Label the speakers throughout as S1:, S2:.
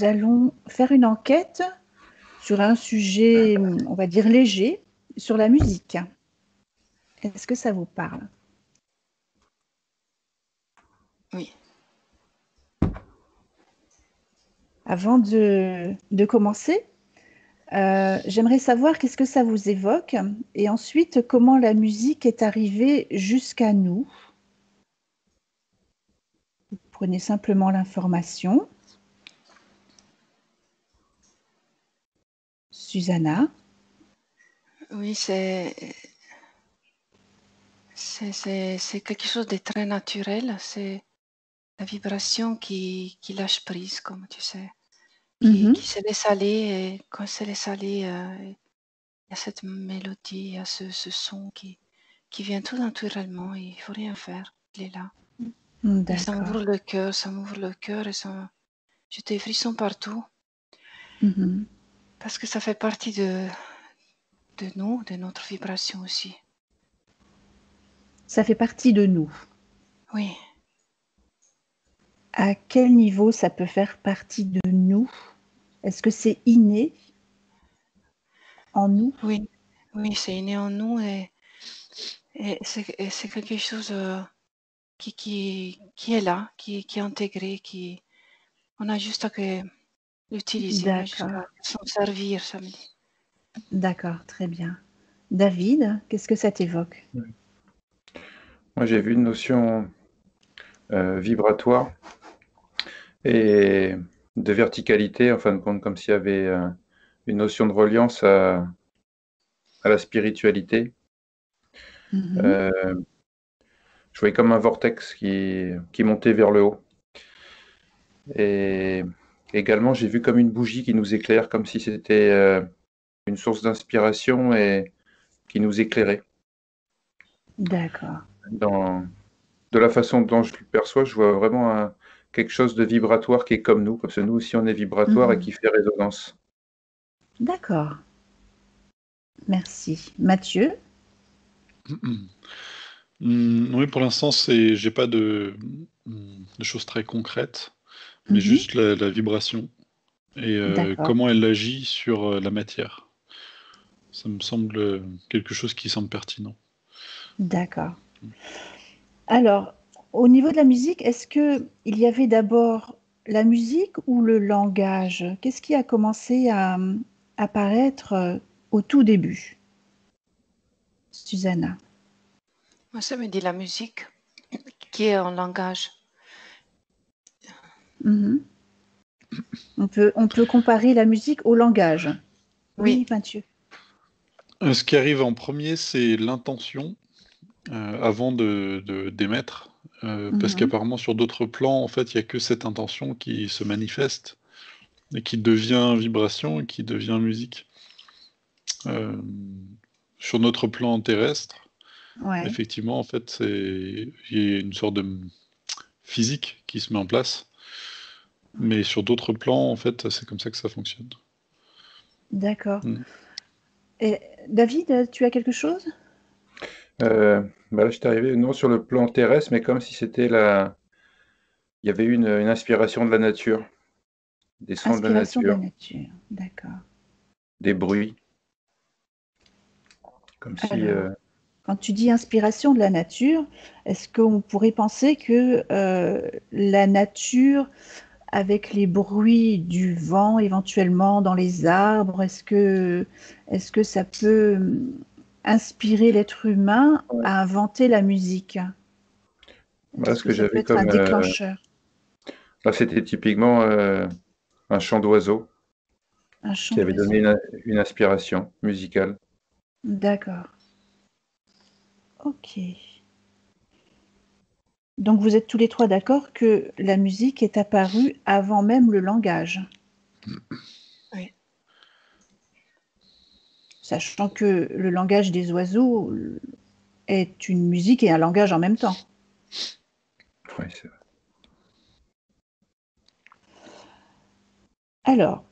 S1: allons faire une enquête sur un sujet, on va dire léger, sur la musique. Est-ce que ça vous parle?
S2: Oui.
S1: Avant de commencer, j'aimerais savoir qu'est-ce que ça vous évoque et ensuite comment la musique est arrivée jusqu'à nous. Vous prenez simplement l'information. Susanna.
S2: Oui, c'est quelque chose de très naturel. C'est la vibration qui lâche prise, comme tu sais, qui se laisse aller. Et quand se laisse aller, il y a cette mélodie, il y a ce son qui vient tout naturellement. Il ne faut rien faire. Il est là. Et ça
S1: D'accord.
S2: m'ouvre le cœur et ça, j'ai des frissons partout. Parce que ça fait partie de nous, de notre vibration aussi.
S1: Ça fait partie de nous.
S2: Oui.
S1: À quel niveau ça peut faire partie de nous? Est-ce que c'est inné en nous?
S2: Oui, oui, c'est inné en nous et c'est quelque chose qui est là, qui est intégré, on a juste à l'utiliser, on a juste
S1: D'accord.
S2: à s'en servir, ça me dit.
S1: D'accord, très bien. David, qu'est-ce que ça t'évoque?
S3: Moi, j'ai vu une notion vibratoire et de verticalité, en fin de compte, comme s'il y avait une notion de reliance à la spiritualité. Je voyais comme un vortex qui montait vers le haut. Et également, j'ai vu comme une bougie qui nous éclaire, comme si c'était une source d'inspiration et qui nous éclairait.
S1: D'accord.
S3: De la façon dont je le perçois, je vois vraiment quelque chose de vibratoire qui est comme nous, parce que nous aussi on est vibratoire et qui fait résonance.
S1: D'accord. Merci. Mathieu?
S4: Oui, pour l'instant, j'ai pas de choses très concrètes, mais juste la vibration et comment elle agit sur la matière. Ça me semble quelque chose qui semble pertinent.
S1: D'accord. Alors, au niveau de la musique, est-ce qu'il y avait d'abord la musique ou le langage? Qu'est-ce qui a commencé à apparaître au tout début? Susanna.
S2: Moi, ça me dit la musique qui est en langage.
S1: On peut comparer la musique au langage.
S2: Oui.
S1: Mathieu.
S4: Ce qui arrive en premier, c'est l'intention avant d'émettre. Parce qu'apparemment, sur d'autres plans, en fait, il n'y a que cette intention qui se manifeste et qui devient vibration et qui devient musique. Sur notre plan terrestre, effectivement, en fait, il y a une sorte de physique qui se met en place. Mais sur d'autres plans, en fait, c'est comme ça que ça fonctionne.
S1: D'accord. Et David, tu as quelque chose?
S3: Là, j'étais arrivé, non, sur le plan terrestre, mais comme si c'était il y avait eu une inspiration de la nature, des sons de la
S1: Inspiration de la
S3: nature,
S1: nature, d'accord.
S3: des bruits, comme si...
S1: Alors, quand tu dis inspiration de la nature, est-ce qu'on pourrait penser que la nature, avec les bruits du vent éventuellement dans les arbres, est-ce que ça peut inspirer l'être humain à inventer la musique?
S3: Voilà
S1: Est-ce
S3: ce
S1: que
S3: que
S1: ça peut
S3: j'avais
S1: être un
S3: comme...
S1: déclencheur?
S3: Là, c'était typiquement un chant d'oiseau
S1: Un chant
S3: qui avait donné
S1: d'oiseau.
S3: une inspiration musicale.
S1: D'accord. Ok. Donc vous êtes tous les trois d'accord que la musique est apparue avant même le langage?
S2: Oui.
S1: Sachant que le langage des oiseaux est une musique et un langage en même temps.
S3: Oui, c'est vrai.
S1: Alors,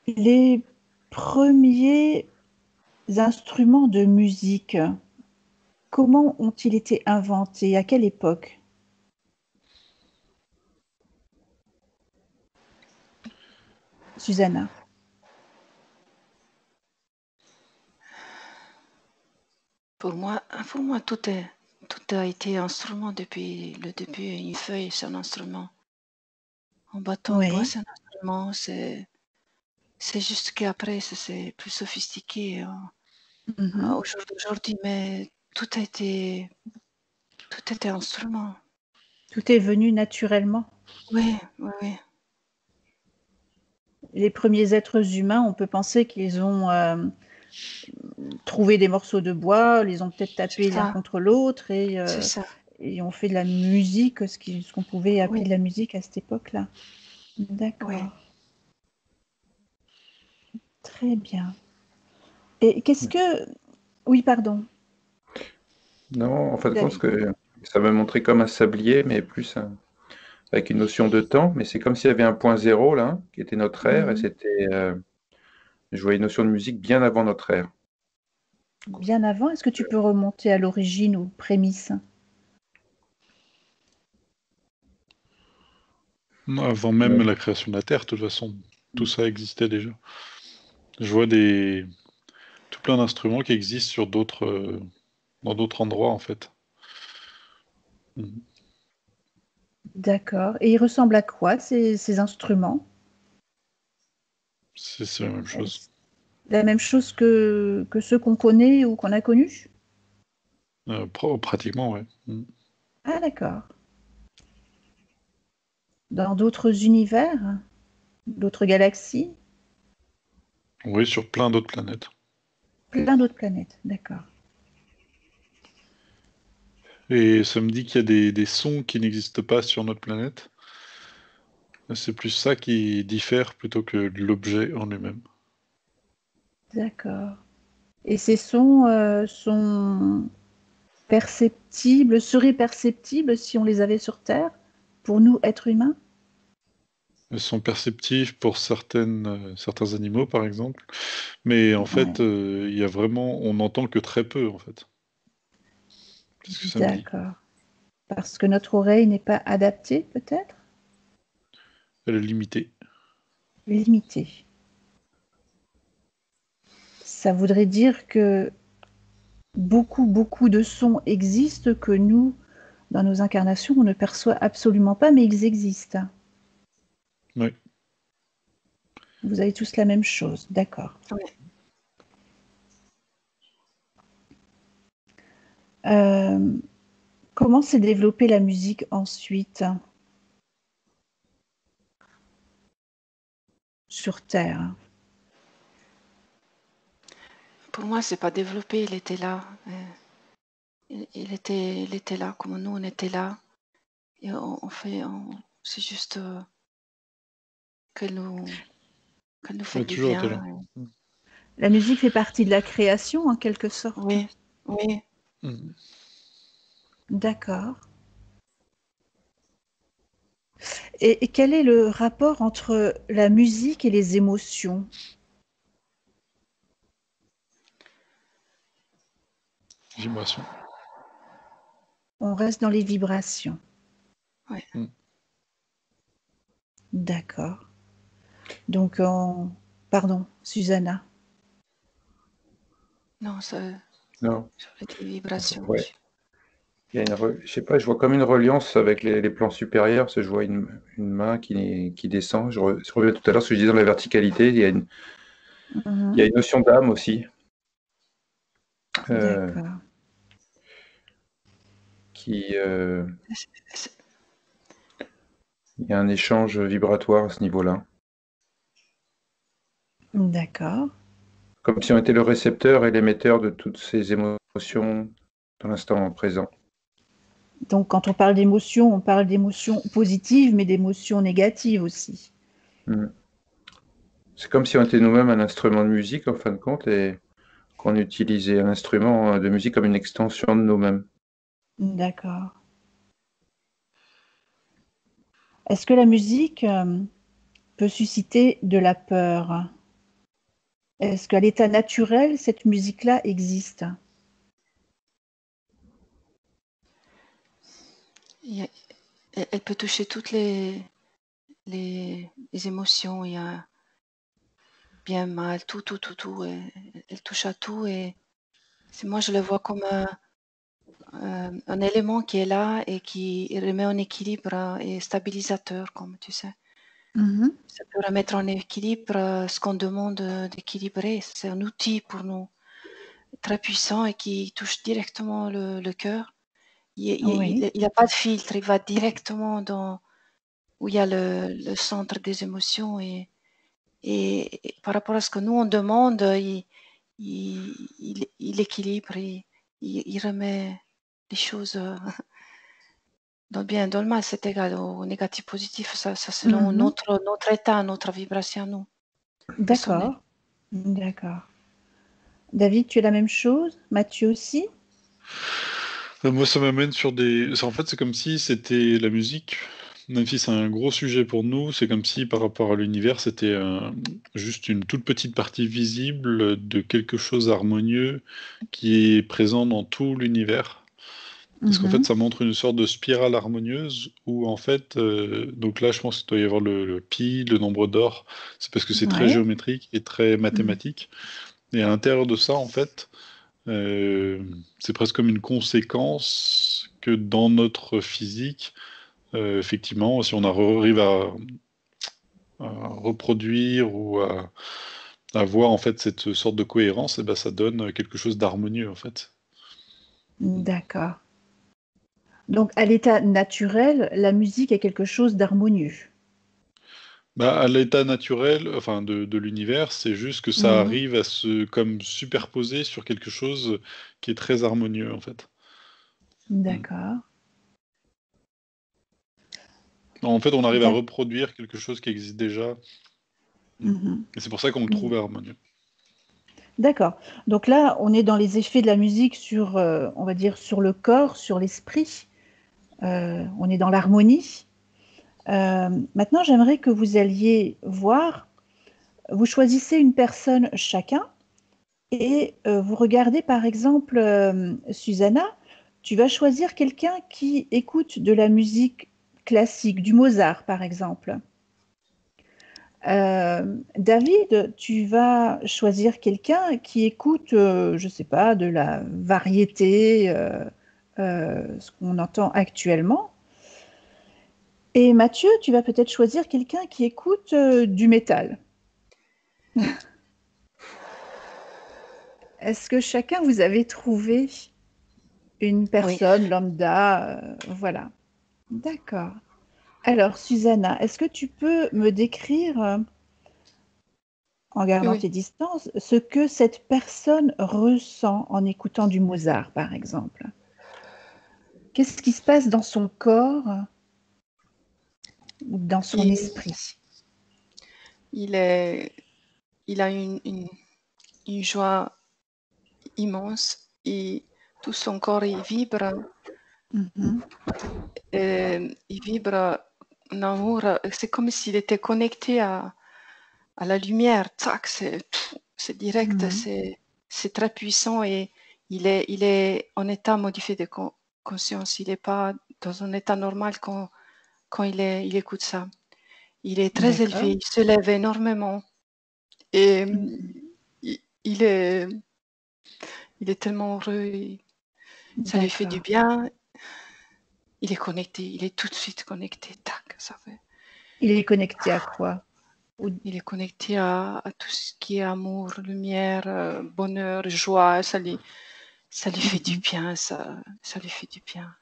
S1: les premiers instruments de musique, comment ont-ils été inventés? À quelle époque? Susanna.
S2: Pour moi, tout a été instrument depuis le début. Une feuille, c'est un instrument. Un bâton de bois,
S1: Oui.
S2: c'est un instrument. C'est juste qu'après, c'est plus sophistiqué
S1: Mhm.
S2: au jour d'aujourd'hui, mais tout était instrument.
S1: Tout est venu naturellement.
S2: Oui, oui, oui.
S1: Les premiers êtres humains, on peut penser qu'ils ont trouvé des morceaux de bois, les ont peut-être
S2: C'est
S1: tapés l'un
S2: ça,
S1: contre l'autre
S2: c'est ça.
S1: et ont fait de la musique, ce qu'on pouvait appeler
S2: Oui,
S1: de la musique à cette époque-là.
S2: oui.
S1: D'accord, très bien. Et qu'est-ce que... Oui, pardon.
S3: Non, en fin de
S1: Vous
S3: compte,
S1: avez...
S3: ça m'a montré comme un sablier, mais plus avec une notion de temps. Mais c'est comme s'il y avait un point zéro là, qui était notre ère, et
S1: Mhm.
S3: c'était, je voyais une notion de musique bien avant notre ère.
S1: Bien avant, est-ce que tu peux remonter à l'origine, aux prémices?
S4: Avant
S3: Euh,
S4: même la création de la Terre, de toute façon, tout ça existait déjà. Je vois tout plein d'instruments qui existent sur dans d'autres endroits, en fait. Mhm.
S1: D'accord. Et ils ressemblent à quoi, ces instruments?
S4: C'est la même chose.
S1: Est-ce la même chose que ceux qu'on connaît ou qu'on a connus?
S4: Pratiquement, ouais. Mhm.
S1: Ah, d'accord. Dans d'autres univers? D'autres galaxies?
S4: Oui, sur plein d'autres planètes.
S1: Plein d'autres planètes, d'accord.
S4: Et ça me dit qu'il y a des sons qui n'existent pas sur notre planète. C'est plus ça qui diffère plutôt que l'objet en lui-même.
S1: D'accord. Et ces sons sont perceptibles, seraient perceptibles si on les avait sur Terre, pour nous, êtres humains?
S4: Elles sont perceptives pour certains animaux, par exemple. Mais en fait,
S1: Ouais,
S4: il y a vraiment, on n'entend que très peu, en fait. C'est ce que ça me dit.
S1: d'accord. Parce que notre oreille n'est pas adaptée, peut-être?
S4: Elle est limitée.
S1: Limitée. Ça voudrait dire que beaucoup de sons existent que nous, dans nos incarnations, on ne perçoit absolument pas, mais ils existent.
S4: Oui.
S1: Vous avez tous la même chose, d'accord.
S2: Oui.
S1: Euh, Comment s'est développée la musique ensuite sur Terre?
S2: Pour moi, c'est pas développé, il était là. Il était là, comme nous, on était là. Et c'est juste qu'elle nous, qu'elle nous
S4: Elle
S2: fait
S4: a
S2: du
S4: toujours été là.
S2: bien.
S1: La musique fait partie de la création, en quelque sorte.
S2: Oui, oui.
S4: Mhm.
S1: D'accord. Et quel est le rapport entre la musique et les émotions?
S4: Vibration.
S1: On reste dans les vibrations.
S2: Oui.
S4: Mhm.
S1: D'accord. Donc, pardon, Susanna.
S2: Non, ça
S3: non,
S2: fait des vibrations.
S3: ouais. Il y a je sais pas, je vois comme une reliance avec les plans supérieurs, parce que je vois une main qui descend. Je reviens tout à l'heure, ce que je disais dans la verticalité, il y
S1: Mhm.
S3: a une notion d'âme aussi, euh,
S1: D'accord.
S3: qui,
S2: C'est- c'est-
S3: il y a un échange vibratoire à ce niveau-là.
S1: D'accord.
S3: Comme si on était le récepteur et l'émetteur de toutes ces émotions dans l'instant présent.
S1: Donc, quand on parle d'émotions positives, mais d'émotions négatives aussi.
S3: Mm. C'est comme si on était nous-mêmes un instrument de musique, en fin de compte, et qu'on utilisait un instrument de musique comme une extension de nous-mêmes.
S1: D'accord. Est-ce que la musique peut susciter de la peur? Est-ce qu'à l'état naturel, cette musique-là existe?
S2: il y a- Elle peut toucher toutes les émotions. bien, mal, tout, tout, tout, tout. Elle touche à tout et moi, je le vois comme un élément qui est là et qui remet en équilibre et stabilisateur, comme tu sais.
S1: Mhm.
S2: Ça peut remettre en équilibre ce qu'on demande d'équilibrer. C'est un outil pour nous très puissant et qui touche directement le cœur.
S1: Oui,
S2: Il n'a pas de filtre, il va directement où il y a le centre des émotions et par rapport à ce que nous on demande, il équilibre, il remet les choses dans le bien, dans le mal, c'est égal, au négatif, positif, ça selon
S1: Mhm.
S2: notre état, notre vibration, nous, personnelle.
S1: D'accord, d'accord. David, tu es la même chose? Mathieu aussi?
S4: Moi, ça m'amène sur des. En fait, c'est comme si c'était la musique, même si c'est un gros sujet pour nous, c'est comme si par rapport à l'univers, c'était juste une toute petite partie visible de quelque chose d'harmonieux qui est présent dans tout l'univers. Parce qu'en fait,
S1: Mhm.
S4: ça montre une sorte de spirale harmonieuse où, en fait, donc là, je pense qu'il doit y avoir le pi, le nombre d'or, c'est parce que c'est très
S1: Ouais.
S4: géométrique et très
S1: Mhm.
S4: mathématique. Et à l'intérieur de ça, en fait, euh, c'est presque comme une conséquence que dans notre physique, effectivement, si on arrive à reproduire ou à voir en fait cette sorte de cohérence, et ben, ça donne quelque chose d'harmonieux en fait.
S1: D'accord. Donc, à l'état naturel, la musique est quelque chose d'harmonieux.
S4: Bah, à l'état naturel, enfin de l'univers, c'est juste que ça
S1: Mhm.
S4: arrive à se comme superposer sur quelque chose qui est très harmonieux en fait. Mm.
S1: D'accord.
S4: En fait, on arrive à
S1: D'ac-
S4: reproduire quelque chose qui existe déjà. Mm.
S1: Mhm.
S4: Et c'est pour ça qu'on le trouve harmonieux.
S1: D'accord. Donc là, on est dans les effets de la musique sur, on va dire, sur le corps, sur l'esprit. On est dans l'harmonie. Maintenant, j'aimerais que vous alliez voir, vous choisissez une personne chacun et vous regardez par exemple, Susanna, tu vas choisir quelqu'un qui écoute de la musique classique, du Mozart par exemple. David, tu vas choisir quelqu'un qui écoute, je ne sais pas, de la variété, ce qu'on entend actuellement. Et Mathieu, tu vas peut-être choisir quelqu'un qui écoute du métal. Est-ce que chacun vous avez trouvé une
S2: Oui,
S1: personne lambda, voilà. D'accord. Alors, Susanna, est-ce que tu peux me décrire, en gardant
S2: oui.
S1: tes distances, ce que cette personne ressent en écoutant du Mozart, par exemple? Qu'est-ce qui se passe dans son corps ou dans son
S2: Il,
S1: esprit?
S2: il est, il a une joie immense et tout son corps il vibre.
S1: Mhm.
S2: Il vibre en amour. C'est comme s'il était connecté à la lumière. Tac, c'est direct,
S1: Mhm.
S2: c'est très puissant et il est en état modifié de conscience. Il n'est pas dans un état normal quand il écoute ça. Il est très élevé,
S1: D'accord.
S2: il se lève énormément et
S1: Mhm.
S2: il il est tellement heureux, ça lui fait du
S1: D'accord.
S2: bien. Il est connecté, il est tout de suite connecté. Tac, ça fait.
S1: Il est connecté à quoi? Ou-
S2: Il est connecté à tout ce qui est amour, lumière, bonheur, joie. Ça lui fait du
S1: Mhm.
S2: bien, ça lui fait du bien.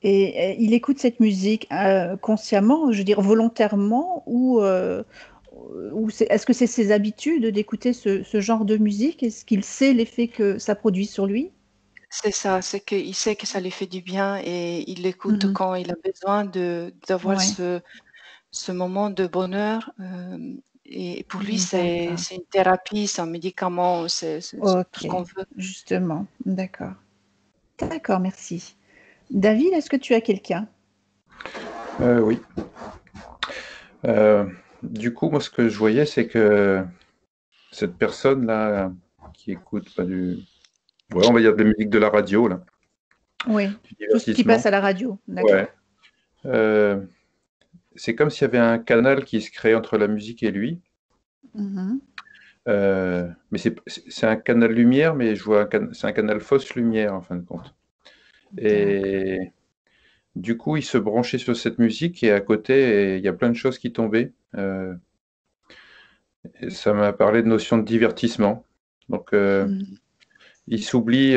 S1: Et il écoute cette musique consciemment, je veux dire volontairement, ou est-ce que c'est ses habitudes d'écouter ce genre de musique? Est-ce qu'il sait l'effet que ça produit sur lui?
S2: C'est ça, c'est qu'il sait que ça lui fait du bien et il l'écoute
S1: Mhm.
S2: quand il a besoin d'avoir
S1: Ouais,
S2: ce moment de bonheur. Et pour lui,
S1: d'accord.
S2: c'est une thérapie, c'est un médicament, c'est tout ce
S1: Ok,
S2: qu'on veut.
S1: justement, d'accord. D'accord, merci. David, est-ce que tu as quelqu'un?
S3: Oui. Du coup, moi, ce que je voyais, c'est que cette personne-là qui écoute ouais, on va dire de la musique de la radio, là,
S1: Oui,
S3: du
S1: tout ce qui passe
S3: divertissement.
S1: à la radio, d'accord.
S3: Ouais. Euh, c'est comme s'il y avait un canal qui se crée entre la musique et lui.
S1: Mhm.
S3: Mais c'est un canal lumière, mais je vois c'est un canal fausse lumière en fin de compte.
S1: D'accord.
S3: Et du coup, il se branchait sur cette musique et à côté, il y a plein de choses qui tombaient. Et ça m'a parlé de notion de divertissement. Donc,
S1: Mhm.
S3: il s'oublie,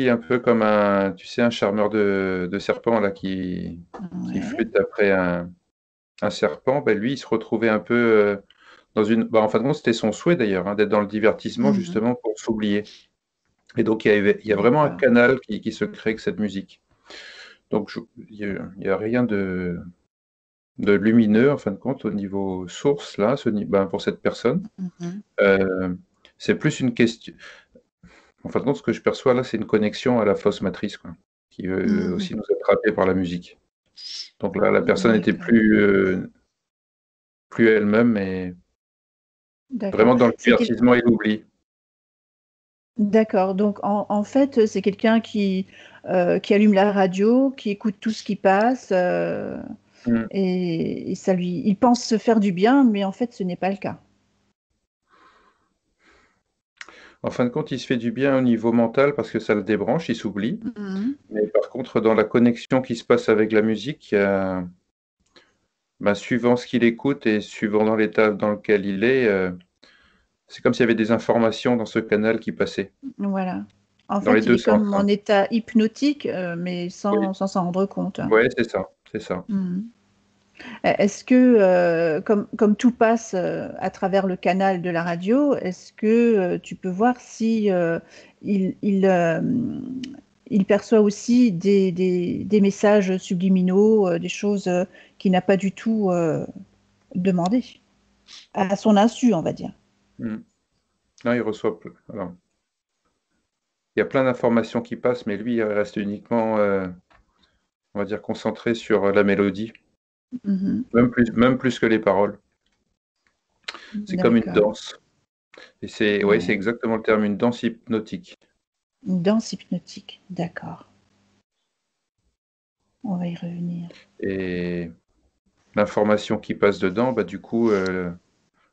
S3: un peu comme tu sais, un charmeur de serpent là qui
S1: Ouais.
S3: flûte après un serpent. Ben, lui, il se retrouvait un peu dans une. En fin de compte, c'était son souhait d'ailleurs, hein, d'être dans le divertissement
S1: Mhm.
S3: justement pour s'oublier. Et donc, il y a vraiment un
S1: D'accord.
S3: canal qui se crée avec cette musique. Donc, il y a rien de lumineux en fin de compte au niveau source là, pour cette personne.
S1: Mhm.
S3: Euh, c'est plus une question. En fin de compte, ce que je perçois là, c'est une connexion à la fausse matrice, quoi, qui veut
S1: Mhm.
S3: aussi nous attraper par la musique. Donc là, la personne n'était
S1: D'accord.
S3: plus elle-même, mais
S1: D'accord.
S3: vraiment dans le
S1: C'est quel-
S3: divertissement et l'oubli.
S1: D'accord. Donc, en fait, c'est quelqu'un qui allume la radio, qui écoute tout ce qui passe,
S3: Mm.
S1: et il pense se faire du bien, mais en fait, ce n'est pas le cas.
S3: En fin de compte, il se fait du bien au niveau mental parce que ça le débranche, il s'oublie.
S1: Mhm.
S3: Mais par contre, dans la connexion qui se passe avec la musique, suivant ce qu'il écoute et suivant dans l'état dans lequel il est, c'est comme s'il y avait des informations dans ce canal qui passaient,
S1: Voilà. En
S3: dans les
S1: fait, il
S3: deux
S1: est
S3: sens,
S1: comme
S3: hein.
S1: en état hypnotique, mais
S3: Oui,
S1: sans s'en rendre compte.
S3: ouais, c'est ça, c'est ça.
S1: Mhm. Est-ce que, comme tout passe à travers le canal de la radio, est-ce que tu peux voir si il, il, euh, il perçoit aussi des messages subliminaux, des choses qu'il n'a pas du tout demandées, à son insu, on va dire.
S3: Mm. Non, il reçoit peu. Alors, il y a plein d'informations qui passent, mais lui, il reste uniquement, on va dire, concentré sur la mélodie,
S1: Mhm.
S3: même plus que les paroles. C'est comme une
S1: D'accord.
S3: danse. Et c'est, ouais, c'est
S1: Ouais.
S3: exactement le terme, une danse hypnotique.
S1: Une danse hypnotique. D'accord. On va y revenir.
S3: Et l'information qui passe dedans, du coup,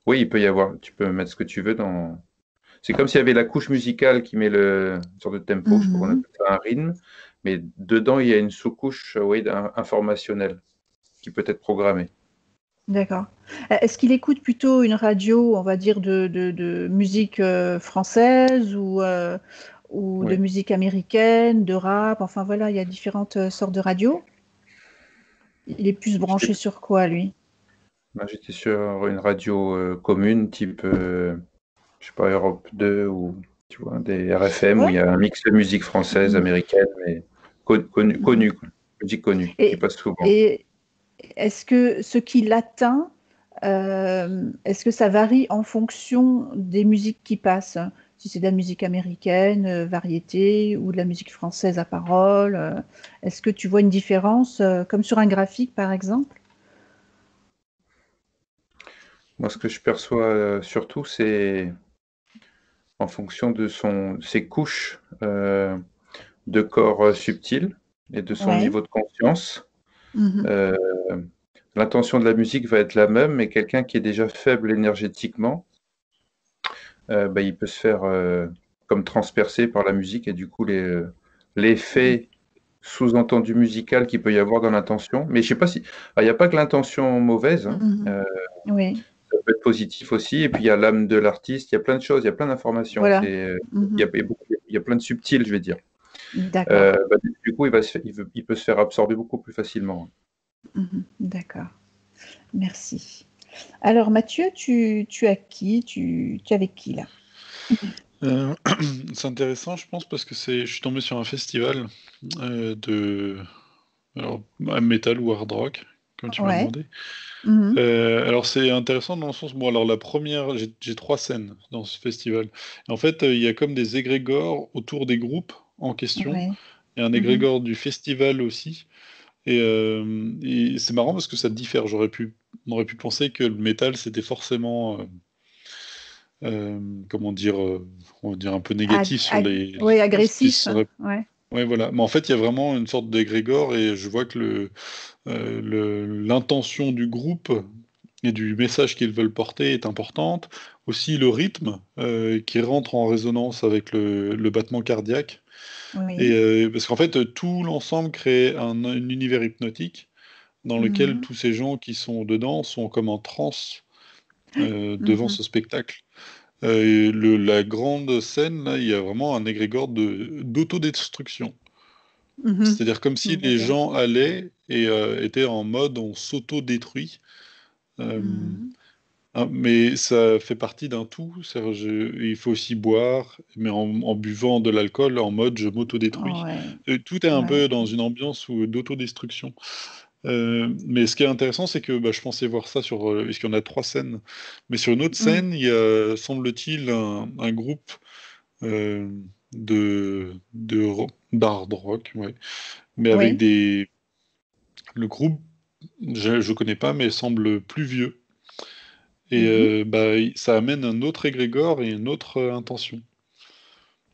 S3: oui, il peut y avoir, tu peux mettre ce que tu veux dans. C'est comme s'il y avait la couche musicale qui met une sorte de tempo, je sais pas comment on
S1: Mhm.
S3: appelle ça, un rythme, mais dedans, il y a une sous-couche, oui, informationnelle qui peut être programmée.
S1: D'accord. Est-ce qu'il écoute plutôt une radio, on va dire, de musique française ou de
S3: Oui.
S1: musique américaine, de rap? Enfin voilà, il y a différentes sortes de radios. Il est plus branché
S3: J'étais
S1: sur quoi, lui?
S3: j'étais sur une radio commune, type, je sais pas, Europe 2 ou tu vois, des RFM où
S1: Ouais.
S3: il y a un mix de musique française,
S1: Mhm.
S3: américaine, mais
S1: Mhm.
S3: connue, quoi. Musique connue, qui
S1: Et,
S3: passe souvent.
S1: et est-ce que ce qui l'atteint, est-ce que ça varie en fonction des musiques qui passent? Si c'est de la musique américaine, variété, ou de la musique française à parole, est-ce que tu vois une différence, comme sur un graphique par exemple?
S3: Moi, ce que je perçois surtout, c'est en fonction de ses couches de corps subtil et de son
S1: Ouais.
S3: niveau de conscience.
S1: Mhm.
S3: Euh, L'intention de la musique va être la même, mais quelqu'un qui est déjà faible énergétiquement, il peut se faire comme transpercer par la musique et du coup l'effet sous-entendu musical qu'il peut y avoir dans l'intention. Mais je sais pas si il n'y a pas que l'intention mauvaise, hein.
S1: Mhm. Oui,
S3: Ça peut être positif aussi. Et puis il y a l'âme de l'artiste. Il y a plein de choses. Il y a plein d'informations.
S1: voilà. Mhm.
S3: Il y a plein de subtils, je vais dire.
S1: D'accord.
S3: Du coup, il peut se faire absorber beaucoup plus facilement.
S1: Mhm. D'accord. Merci. Alors Mathieu, tu as qui? Tu es avec qui là?
S4: Euh, c'est intéressant, je pense, parce que je suis tombé sur un festival de metal ou hard rock, comme tu m'as
S1: Ouais.
S4: demandé.
S1: Mhm.
S4: Alors c'est intéressant dans le sens, bon alors la première, j'ai 3 scènes dans ce festival. Et en fait, il y a comme des égrégores autour des groupes en question.
S1: Ouais.
S4: Il y a un
S1: Mhm.
S4: égrégore du festival aussi. Et c'est marrant parce que ça diffère. On aurait pu penser que le métal c'était forcément, comment dire, on va dire un peu négatif sur
S1: Ouais,
S4: ce qui
S1: agressif.
S4: serait.
S1: Ouais.
S4: Ouais, voilà. Mais en fait, il y a vraiment une sorte d'égrégore et je vois que l'intention du groupe et du message qu'ils veulent porter est importante. Aussi le rythme qui rentre en résonance avec le battement cardiaque. Et
S1: Oui.
S4: parce qu'en fait, tout l'ensemble crée un univers hypnotique dans lequel
S1: Mhm.
S4: tous ces gens qui sont dedans sont comme en transe devant
S1: Mhm.
S4: ce spectacle. La grande scène, là, il y a vraiment un égrégore d'autodestruction.
S1: Mhm.
S4: C'est-à-dire comme si les
S1: D'accord.
S4: gens allaient et étaient en mode on s'auto-détruit. Euh,
S1: Mhm.
S4: mais ça fait partie d'un tout. Il faut aussi boire, mais en buvant de l'alcool, en mode je m'auto-détruis.
S1: Ouais.
S4: Tout est un
S1: Ouais.
S4: peu dans une ambiance d'autodestruction. Mais ce qui est intéressant, c'est que je pensais voir ça sur. Parce qu'il y en a 3 scènes. Mais sur une autre
S1: Mm.
S4: scène, il y a, semble-t-il, un groupe euh, d'hard rock, ouais. Mais avec
S1: Oui.
S4: des. Le groupe, je connais pas, mais semble plus vieux. Et
S1: Mhm.
S4: ça amène un autre égrégore et une autre intention.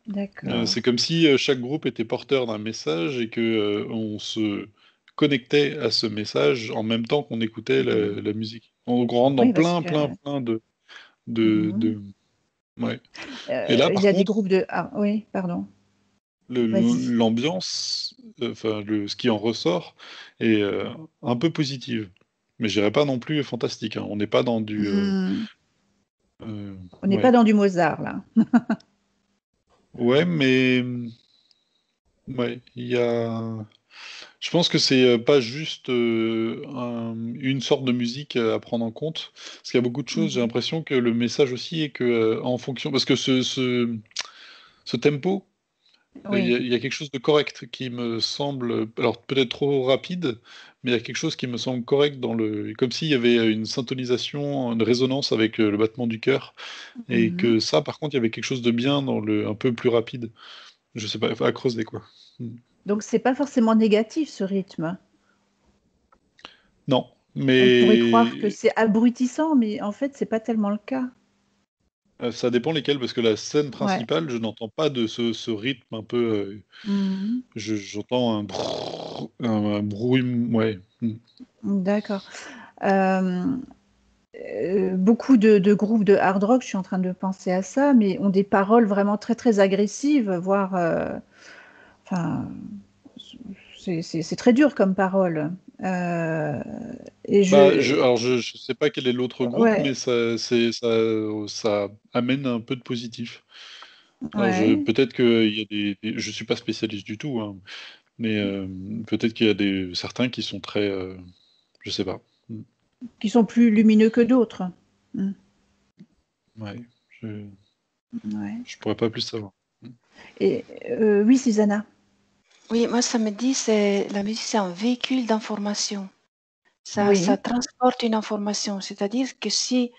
S1: D'accord.
S4: C'est comme si chaque groupe était porteur d'un message et que on se connectait à ce message en même temps qu'on écoutait
S1: Mhm.
S4: la musique. On rentre dans
S1: Oui, parce
S4: plein,
S1: que
S4: plein, plein de,
S1: mhm.
S4: de- Ouais. Et là,
S1: Il
S4: par
S1: y a des
S4: contre,
S1: groupes de... Ah oui, pardon. Vas-y.
S4: l'ambiance, enfin, ce qui en ressort, est un peu positive. Mais je dirais pas non plus fantastique, hein. On n'est pas dans du...
S1: Hmm. On n'est pas
S4: Ouais.
S1: dans du Mozart, là.
S4: Ouais, mais... Ouais, il y a... Je pense que c'est pas juste une sorte de musique à prendre en compte, parce qu'il y a beaucoup de choses. J'ai
S1: Mhm.
S4: l'impression que le message aussi est que en fonction, parce que ce tempo,
S1: Oui.
S4: il y a quelque chose de correct qui me semble, alors peut-être trop rapide, mais il y a quelque chose qui me semble correct comme s'il y avait une syntonisation, une résonance avec le battement du cœur, et
S1: Mhm.
S4: que ça, par contre, il y avait quelque chose de bien dans le un peu plus rapide. Je sais pas, enfin, à creuser quoi.
S1: Donc, c'est pas forcément négatif, ce rythme.
S4: Non,
S1: On pourrait croire que
S4: mais
S1: c'est abrutissant, mais en fait, c'est pas tellement le cas.
S4: ça dépend lesquels, parce que la scène
S1: Ouais.
S4: principale, je n'entends pas de ce rythme un peu.
S1: Mhm.
S4: J'entends un bruit. Ouais.
S1: D'accord. Euh, Beaucoup de groupes de hard rock, je suis en train de penser à ça, mais ont des paroles vraiment très très agressives, voire, enfin, c'est très dur comme parole. Euh, et
S4: Alors, je sais pas quel est l'autre groupe, mais
S1: ouais,
S4: ça amène un peu de positif. Alors,
S1: ouais,
S4: peut-être qu'il y a je suis pas spécialiste du tout, hein, mais peut-être qu'il y a certains qui sont très. Je sais pas.
S1: qui sont plus lumineux que d'autres. Mm.
S4: Ouais, je,
S1: Ouais.
S4: je pourrais pas plus savoir.
S1: Et oui, Susanna.
S2: Oui, moi, ça me dit, c'est la musique, c'est un véhicule d'information. Ça
S1: Oui.
S2: transporte une information. C'est-à-dire que si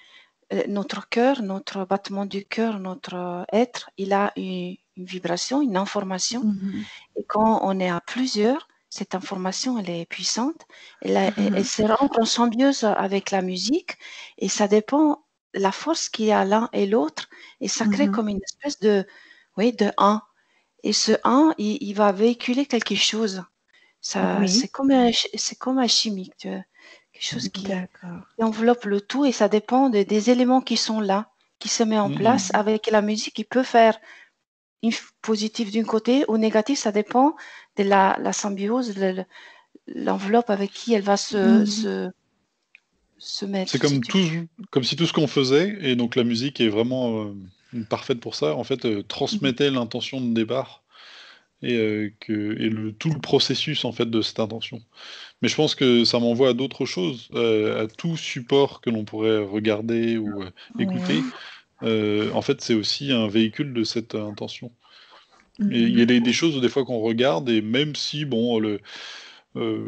S2: notre cœur, notre battement du cœur, notre être, il a une vibration, une information.
S1: Mhm.
S2: Et quand on est à plusieurs, cette information, elle est puissante. Elle
S1: Mhm.
S2: se rentre en symbiose avec la musique et ça dépend de la force qu'il y a l'un et l'autre. Et ça crée
S1: Mhm.
S2: comme une espèce de, oui, de un. Et ce un, il va véhiculer quelque chose. Ça,
S1: Oui.
S2: c'est comme un chimique, tu vois, quelque chose
S1: D'accord.
S2: qui enveloppe le tout et ça dépend des éléments qui sont là, qui se met en place
S1: Mhm.
S2: avec la musique. Il peut faire positif d'un côté ou négatif, ça dépend de la symbiose, l'enveloppe avec qui elle va
S1: Mhm.
S2: se
S4: C'est
S2: mettre, si
S4: comme
S2: tu veux.
S4: comme si tout ce qu'on faisait, et donc la musique est vraiment parfaite pour ça, en fait,
S1: Mhm.
S4: transmettait l'intention de départ et tout le processus en fait de cette intention. Mais je pense que ça m'envoie à d'autres choses, à tout support que l'on pourrait regarder ou écouter.
S1: Oui.
S4: En fait, c'est aussi un véhicule de cette intention. Et il y a
S1: Mhm.
S4: des choses des fois qu'on regarde et même si bon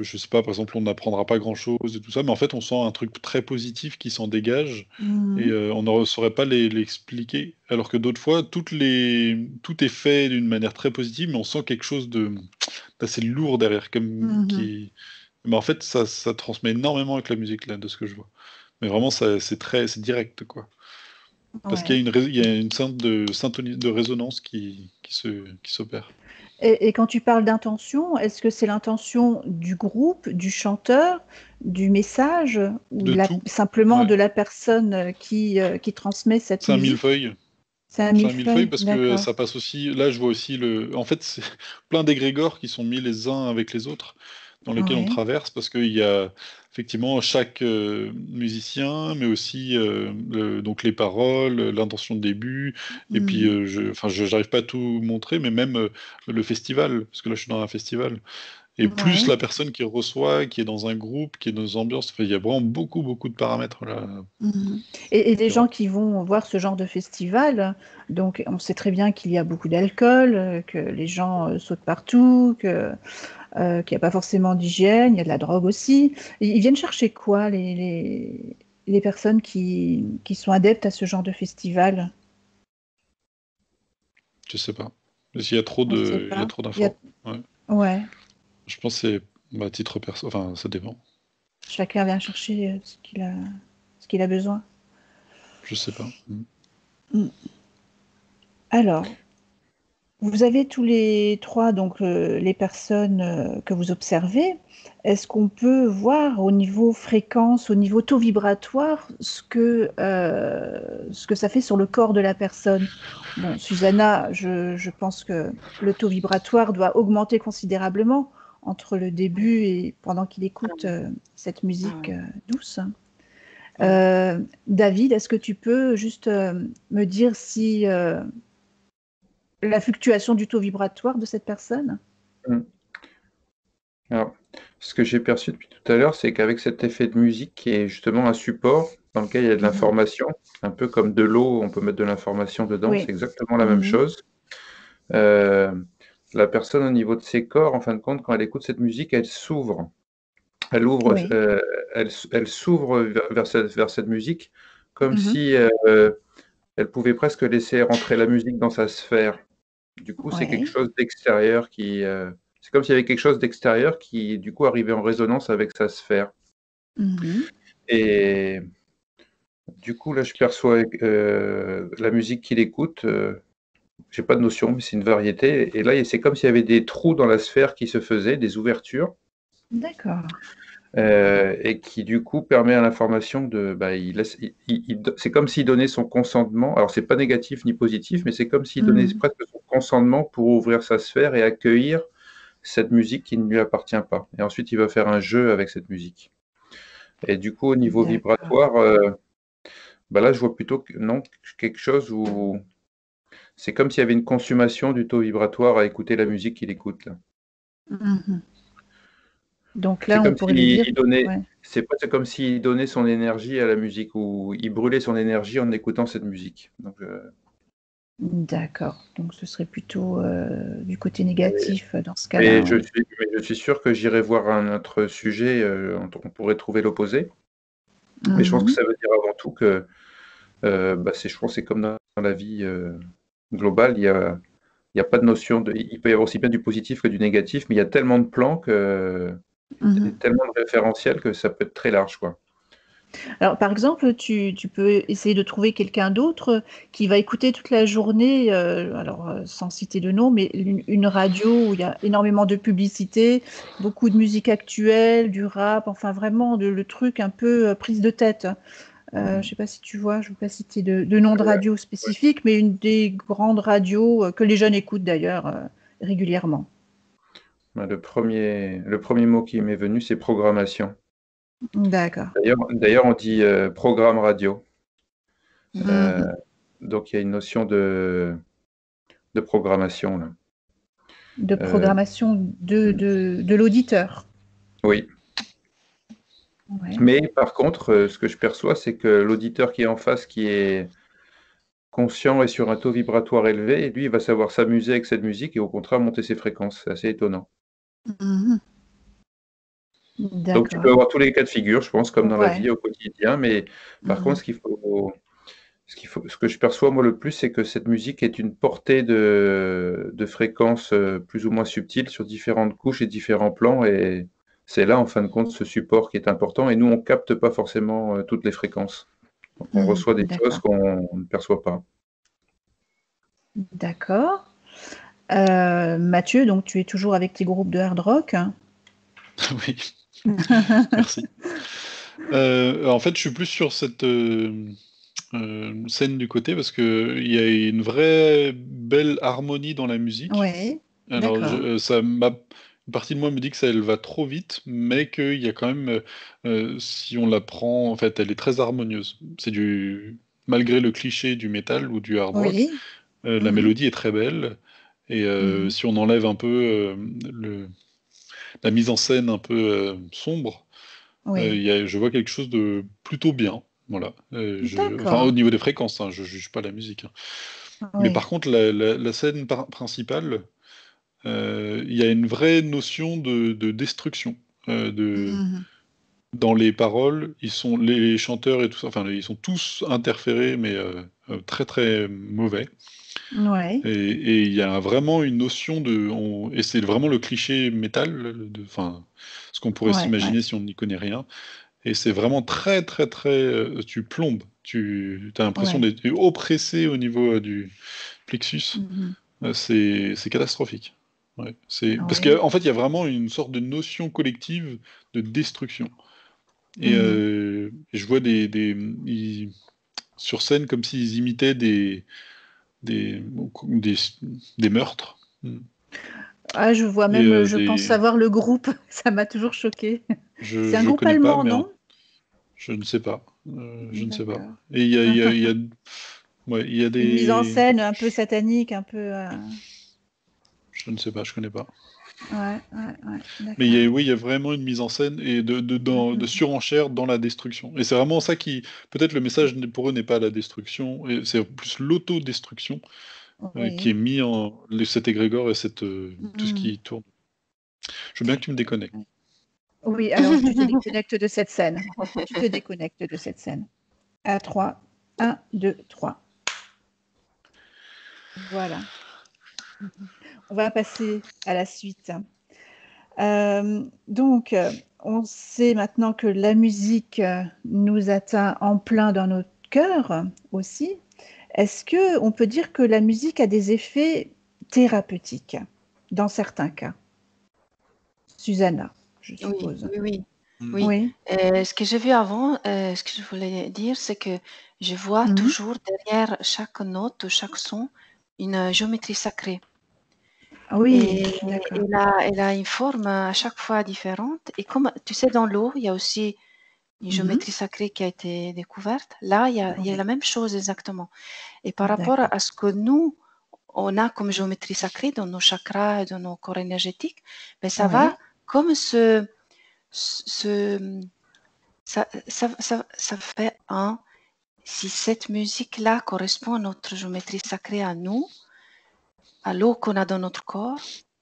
S4: je sais pas, par exemple, on n'apprendra pas grand-chose et tout ça, mais en fait, on sent un truc très positif qui s'en dégage et
S1: Mhm.
S4: on ne saurait pas l'expliquer. Alors que d'autres fois, tout est fait d'une manière très positive, mais on sent quelque chose d'assez lourd derrière,
S1: Mhm.
S4: Mais en fait, ça transmet énormément avec la musique, là, de ce que je vois. Mais vraiment, c'est direct, quoi. Parce qu'il y a
S1: Ouais.
S4: il y a une sorte de syntonie, de résonance qui s'opère.
S1: Et quand tu parles d'intention, est-ce que c'est l'intention du groupe, du chanteur, du message ou
S4: De tout.
S1: simplement
S4: Ouais.
S1: de la personne qui transmet cette
S4: C'est un
S1: musique?
S4: millefeuille.
S1: C'est un
S4: C'est un millefeuille
S1: millefeuille,
S4: parce que
S1: d'accord.
S4: ça passe aussi. Là, je vois aussi en fait, c'est plein d'égrégores qui sont mis les uns avec les autres, dans lesquels on
S1: Ouais.
S4: traverse, parce qu'il y a effectivement chaque musicien, mais aussi donc les paroles, l'intention de début, et puis
S1: Mhm.
S4: j'arrive pas à tout montrer, mais même le festival, parce que là, je suis dans un festival. Et plus
S1: Ouais.
S4: la personne qui reçoit, qui est dans un groupe, qui est dans une ambiance, enfin, il y a vraiment beaucoup, beaucoup de paramètres là
S1: Mhm. Et des
S4: qui
S1: gens
S4: rentrent.
S1: qui vont voir ce genre de festival, donc on sait très bien qu'il y a beaucoup d'alcool, que les gens sautent partout, qu'il n'y a pas forcément d'hygiène, il y a de la drogue aussi. Ils viennent chercher quoi, les personnes qui sont adeptes à ce genre de festival?
S4: Je sais pas. Parce qu'il y a trop
S1: On ne sait
S4: il y a
S1: pas.
S4: trop d'infos. Ouais.
S1: Ouais,
S4: Je pense que c'est à titre perso. Enfin, ça dépend.
S1: chacun vient chercher ce qu'il a besoin.
S4: Je sais pas.
S1: Mm. Alors, vous avez tous les trois donc les personnes que vous observez. Est-ce qu'on peut voir au niveau fréquence, au niveau taux vibratoire, ce que ça fait sur le corps de la personne? Bon, Susanna, je pense que le taux vibratoire doit augmenter considérablement entre le
S2: Oui.
S1: début et pendant qu'il
S2: Ah
S1: écoute
S2: oui.
S1: cette
S2: Ah
S1: musique
S2: oui.
S1: douce.
S2: Oui.
S1: David, est-ce que tu peux juste me dire si la fluctuation du taux vibratoire de cette personne?
S3: Mm. Alors, ce que j'ai perçu depuis tout à l'heure, c'est qu'avec cet effet de musique qui est justement un support dans lequel il y a de
S1: Mhm.
S3: l'information, un peu comme de l'eau, on peut mettre de l'information dedans, c'est
S1: Oui.
S3: exactement la même
S1: Mhm.
S3: chose. Euh, la personne au niveau de ses corps, en fin de compte, quand elle écoute cette musique, elle s'ouvre. Elle ouvre,
S1: Oui.
S3: elle s'ouvre vers cette musique comme
S1: Mhm.
S3: si elle pouvait presque laisser rentrer la musique dans sa sphère. Du coup, c'est quelque
S1: Ouais.
S3: chose d'extérieur c'est comme s'il y avait quelque chose d'extérieur qui, du coup, arrivait en résonance avec sa sphère.
S1: Mhm.
S3: Et du coup, là, je perçois la musique qu'il écoute. J'ai pas de notion, mais c'est une variété. Et là, c'est comme s'il y avait des trous dans la sphère qui se faisaient, des ouvertures.
S1: D'accord.
S3: Et qui du coup permet à l'information il laisse, c'est comme s'il donnait son consentement. Alors c'est pas négatif ni positif, mais c'est comme s'il donnait
S1: Mhm.
S3: presque son consentement pour ouvrir sa sphère et accueillir cette musique qui ne lui appartient pas. Et ensuite il va faire un jeu avec cette musique. Et du coup au niveau
S1: D'accord.
S3: vibratoire, là je vois plutôt que non, quelque chose où c'est comme s'il y avait une consommation du taux vibratoire à écouter la musique qu'il écoute là.
S1: Mhm. Donc
S3: C'est
S1: là, on
S3: comme
S1: pourrait lui
S3: s'il
S1: dire,
S3: donnait,
S1: ouais.
S3: c'est pas c'est comme s'il donnait son énergie à la musique ou il brûlait son énergie en écoutant cette musique. Donc,
S1: D'accord. Donc ce serait plutôt du côté
S3: mais,
S1: négatif dans ce cas-là, ouais.
S3: mais je suis sûr que j'irai voir un autre sujet, on pourrait trouver l'opposé. Mais je pense que
S1: Mhm.
S3: ça veut dire avant tout que, je pense que c'est comme dans la vie globale, il y a pas de notion il peut y avoir aussi bien du positif que du négatif, mais il y a tellement de plans et
S1: Mhm.
S3: tellement de référentiels que ça peut être très large, quoi.
S1: Alors, par exemple, tu peux essayer de trouver quelqu'un d'autre qui va écouter toute la journée, alors sans citer de nom, mais une radio où il y a énormément de publicité, beaucoup de musique actuelle, du rap, enfin vraiment le truc un peu prise de tête. Je ne sais pas si tu vois, je ne veux pas citer de nom de radio
S3: Ouais.
S1: spécifique, mais une des grandes radios que les jeunes écoutent d'ailleurs régulièrement.
S3: Le premier mot qui m'est venu, c'est programmation.
S1: D'accord.
S3: D'ailleurs, on dit programme radio. Euh,
S1: Mhm.
S3: donc, il y a une notion de programmation là.
S1: De
S3: Euh,
S1: programmation de l'auditeur.
S3: oui.
S1: Ouais.
S3: Mais par contre, ce que je perçois, c'est que l'auditeur qui est en face, qui est conscient et sur un taux vibratoire élevé, lui, il va savoir s'amuser avec cette musique et au contraire monter ses fréquences. C'est assez étonnant.
S1: Mhm.
S3: Donc, tu peux
S1: D'accord.
S3: avoir tous les cas de figure, je pense, comme dans la
S1: Ouais.
S3: vie au quotidien. Mais par contre,
S1: Mhm.
S3: ce que je perçois moi le plus, c'est que cette musique est une portée de fréquences plus ou moins subtiles sur différentes couches et différents plans. Et c'est là, en fin de compte, ce support qui est important. Et nous, on capte pas forcément toutes les fréquences. Donc, on
S1: Mhm.
S3: reçoit des choses
S1: D'accord.
S3: qu'on ne perçoit pas.
S1: D'accord. Mathieu, donc tu es toujours avec tes groupes de hard rock?
S4: Oui, merci. En fait, je suis plus sur cette scène du côté parce que il y a une vraie belle harmonie dans la musique.
S1: Oui,
S4: Alors,
S1: d'accord.
S4: une partie de moi me dit que ça, elle va trop vite, mais qu'il y a quand même, si on la prend, en fait, elle est très harmonieuse. Malgré le cliché du métal ou du hard rock,
S1: Oui.
S4: la
S1: Mhm,
S4: mélodie est très belle. Et
S1: mhm.
S4: si on enlève un peu la mise en scène un peu sombre,
S1: Oui,
S4: je vois quelque chose de plutôt bien. Voilà. Enfin, au
S1: d'accord.
S4: niveau des fréquences, hein, je juge pas la musique, hein. Mais
S1: Oui.
S4: par contre, la scène principale, il y a une vraie notion de destruction.
S1: Mhm.
S4: Dans les paroles, les chanteurs et tout ça, enfin, ils sont tous interférés, mais très très mauvais.
S1: Oui,
S4: Et il y a vraiment une notion et c'est vraiment le cliché métal, enfin, ce qu'on pourrait
S1: ouais, ouais,
S4: s'imaginer si on n'y connaît rien. Et c'est vraiment très très très, tu plombes, tu as l'impression
S1: ouais.
S4: d'être oppressé au niveau du plexus.
S1: Mhm.
S4: C'est catastrophique. Ouais, parce
S1: Oui.
S4: qu'en fait, il y a vraiment une sorte de notion collective de destruction. Et
S1: Mhm.
S4: je vois sur scène comme s'ils imitaient des, des, des meurtres.
S1: Ah, je vois
S4: Et
S1: même, je pense savoir le groupe. Ça m'a toujours choqué. C'est un
S4: je
S1: groupe
S4: connais pas,
S1: allemand,
S4: mais
S1: non?
S4: je ne sais pas. Je ne sais pas.
S1: D'accord.
S4: Et ouais, il y a
S1: Une mise en
S4: des.
S1: scène un peu satanique, un peu.
S4: Je ne sais pas, je connais pas.
S1: Ouais, ouais, ouais,
S4: Mais
S1: d'accord.
S4: oui, il y a vraiment une mise en scène et de
S1: Mhm.
S4: surenchère dans la destruction. Et c'est vraiment ça qui, peut-être le message pour eux n'est pas la destruction, et c'est plus l'autodestruction qui est
S1: Oui.
S4: mis cet égrégore et tout ce
S1: Mhm.
S4: qui tourne. Je veux bien que tu me déconnectes.
S1: Oui, alors tu te déconnectes de cette scène. Tu te déconnectes de cette scène. À 3. 1, 2, 3. Voilà. On va passer à la suite. Donc, on sait maintenant que la musique nous atteint en plein dans notre cœur aussi. Est-ce que on peut dire que la musique a des effets thérapeutiques dans certains cas? Susanna, je
S2: Oui,
S1: suppose.
S2: oui, oui,
S4: Mm.
S2: oui.
S1: Oui.
S2: Ce que j'ai vu avant, ce que je voulais dire, c'est que je vois
S1: Mhm.
S2: toujours derrière chaque note ou chaque son une géométrie sacrée.
S1: Oui,
S2: Et
S1: d'accord.
S2: elle a une forme à chaque fois différente. Et comme tu sais, dans l'eau, il y a aussi une
S1: Mhm.
S2: géométrie sacrée qui a été découverte. Là, il y a la
S1: Oui,
S2: même chose exactement. Et par rapport
S1: d'accord.
S2: à ce que nous, on a comme géométrie sacrée dans nos chakras et dans nos corps énergétiques, ben ça va
S1: Oui.
S2: comme ce, ça fait un. Si cette musique-là correspond à notre géométrie sacrée à nous, à l'eau qu'on a dans notre corps,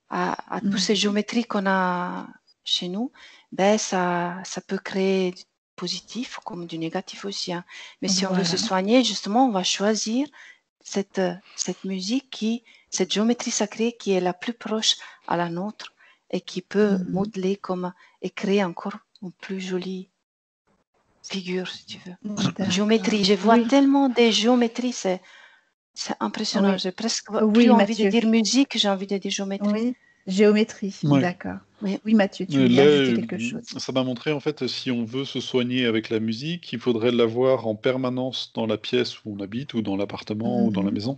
S2: à toutes ces
S1: Mhm.
S2: géométries qu'on a chez nous, ben ça peut créer du positif comme du négatif aussi, hein. Mais si on veut se
S1: Voilà.
S2: soigner, justement, on va choisir cette musique cette géométrie sacrée qui est la plus proche à la nôtre et qui peut
S1: Mhm.
S2: modeler comme et créer encore une plus jolie figure, si tu veux.
S1: D'accord.
S2: Géométrie, je vois
S1: Oui,
S2: tellement des géométries, c'est impressionnant.
S1: oui,
S2: J'ai presque plus
S1: oui,
S2: envie de
S1: Mathieu.
S2: dire musique, j'ai envie de dire géométrie.
S1: Oui, géométrie,
S4: Ouais.
S1: d'accord.
S2: Oui,
S1: Oui, Mathieu, tu voulais
S4: Là,
S1: ajouter quelque chose.
S4: ça m'a montré en fait, si on veut se soigner avec la musique, il faudrait l'avoir en permanence dans la pièce où on habite, ou dans l'appartement, ou dans la
S1: Mhm.
S4: maison,